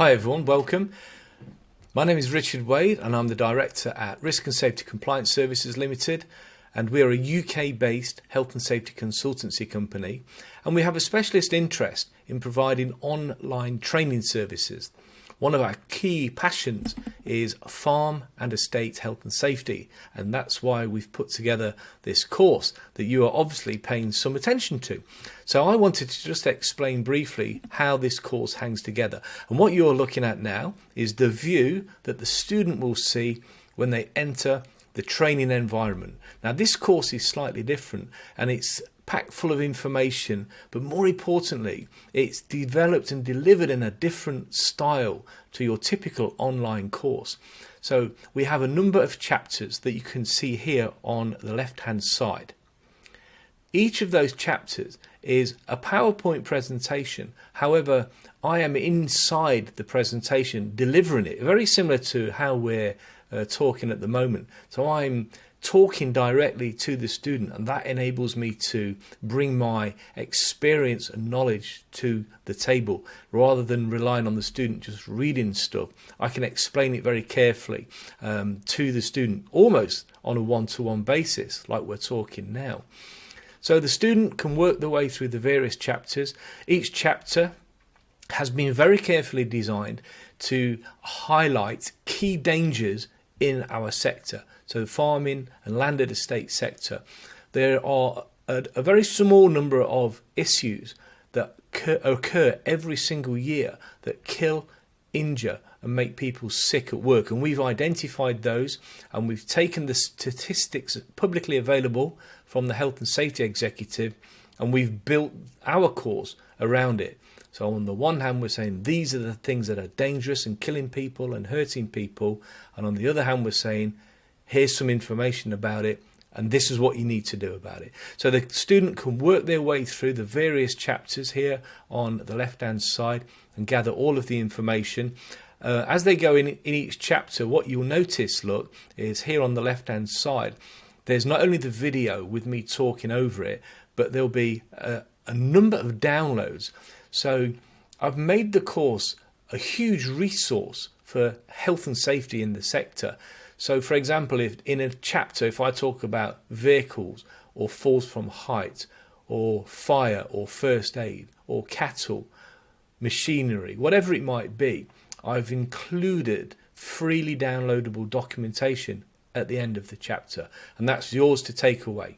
Hi everyone, welcome. My name is Richard Wade and I'm the Director at Risk and Safety Compliance Services Limited, and we are a UK-based health and safety consultancy company, and we have a specialist interest in providing online training services. One of our key passions is farm and estate health and safety, and that's why we've put together this course that you are obviously paying some attention to. So I wanted to just explain briefly how this course hangs together. And what you're looking at now is the view that the student will see when they enter the training environment. Now this course is slightly different and it's packed full of information, but more importantly, it's developed and delivered in a different style to your typical online course. So we have a number of chapters that you can see here on the left-hand side. Each of those chapters is a PowerPoint presentation. However, I am inside the presentation delivering it, very similar to how we're talking at the moment. So I'm talking directly to the student, and that enables me to bring my experience and knowledge to the table rather than relying on the student just reading stuff. I can explain it very carefully to the student, almost on a one-to-one basis like we're talking now. So the student can work their way through the various chapters. Each chapter has been very carefully designed to highlight key dangers in our sector. So farming and landed estate sector, there are a very small number of issues that occur every single year that kill, injure and make people sick at work, and we've identified those and we've taken the statistics publicly available from the Health and Safety Executive and we've built our course around it. So on the one hand we're saying these are the things that are dangerous and killing people and hurting people, and on the other hand we're saying here's some information about it and this is what you need to do about it. So the student can work their way through the various chapters here on the left hand side and gather all of the information. As they go in each chapter, what you'll notice, look, is here on the left hand side there's not only the video with me talking over it, but there'll be a number of downloads. So I've made the course a huge resource for health and safety in the sector. So for example, if in a chapter, if I talk about vehicles or falls from height or fire or first aid or cattle, machinery, whatever it might be, I've included freely downloadable documentation at the end of the chapter, and that's yours to take away.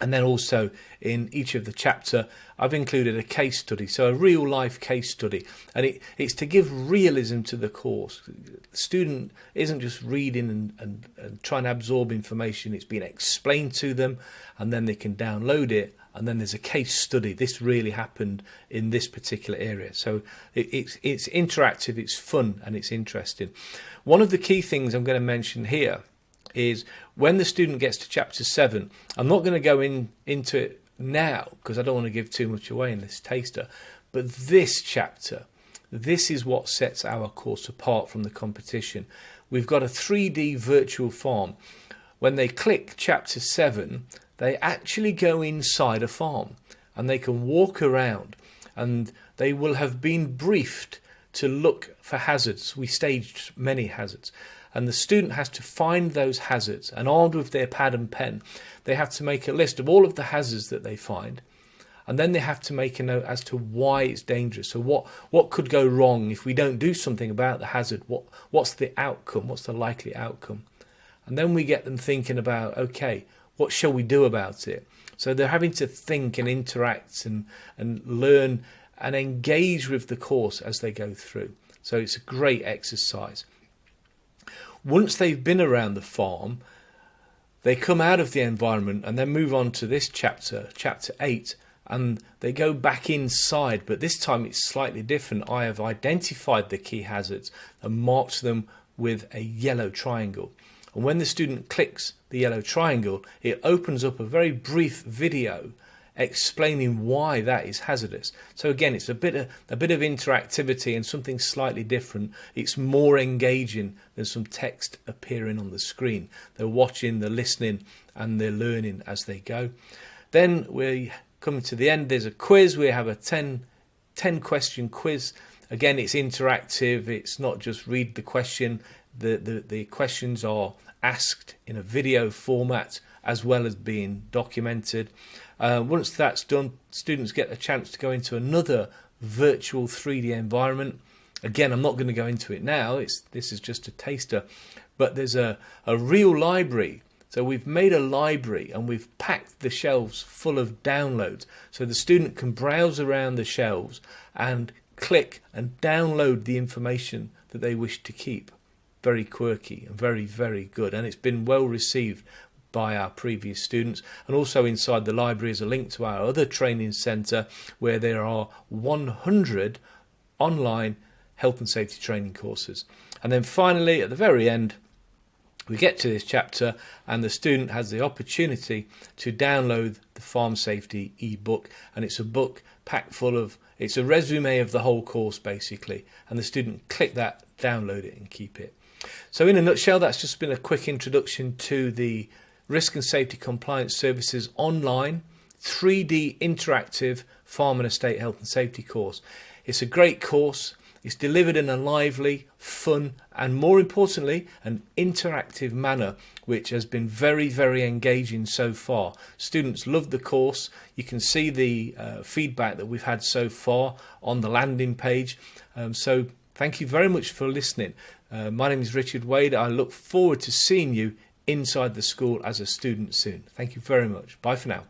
And then also in each of the chapter, I've included a case study, so a real life case study. And it's to give realism to the course. The student isn't just reading and trying to absorb information. It's being explained to them and then they can download it. And then there's a case study. This really happened in this particular area. So it's interactive, it's fun and it's interesting. One of the key things I'm going to mention here is when the student gets to chapter 7, I'm not going to go into it now because I don't want to give too much away in this taster, but this chapter, this is what sets our course apart from the competition. We've got a 3D virtual farm. When they click chapter 7, they actually go inside a farm and they can walk around and they will have been briefed to look for hazards. We staged many hazards. And the student has to find those hazards, and armed with their pad and pen, they have to make a list of all of the hazards that they find, and then they have to make a note as to why it's dangerous. So what could go wrong if we don't do something about the hazard? What's the outcome? What's the likely outcome? And then we get them thinking about, okay, what shall we do about it? So they're having to think and interact and learn and engage with the course as they go through. So it's a great exercise. Once they've been around the farm, they come out of the environment and then move on to this chapter, chapter 8, and they go back inside, but this time it's slightly different. I have identified the key hazards and marked them with a yellow triangle. And when the student clicks the yellow triangle, it opens up a very brief video explaining why that is hazardous. So again, it's a bit of interactivity and something slightly different. It's more engaging than some text appearing on the screen. They're watching, they're listening, and they're learning as they go. Then we come to the end. There's a quiz. We have a 10 question quiz Again, it's interactive. It's not just read the question. The questions are asked in a video format as well as being documented. Once that's done, students get a chance to go into another virtual 3D environment. Again, I'm not going to go into it now. This is just a taster. But there's a real library. So we've made a library and we've packed the shelves full of downloads. So the student can browse around the shelves and click and download the information that they wish to keep. Very quirky and very, very good. And it's been well received by our previous students. And also inside the library is a link to our other training centre where there are 100 online health and safety training courses. And then finally, at the very end, we get to this chapter and the student has the opportunity to download the Farm Safety ebook, and it's a book packed full of, it's a resume of the whole course basically, and the student click that, download it and keep it. So in a nutshell, that's just been a quick introduction to the Risk and Safety Compliance Services online 3D interactive farm and estate health and safety course. It's a great course. It's delivered in a lively, fun, and more importantly, an interactive manner, which has been very, very engaging so far. Students love the course. You can see the feedback that we've had so far on the landing page. So thank you very much for listening. My name is Richard Wade. I look forward to seeing you inside the school as a student soon. Thank you very much. Bye for now.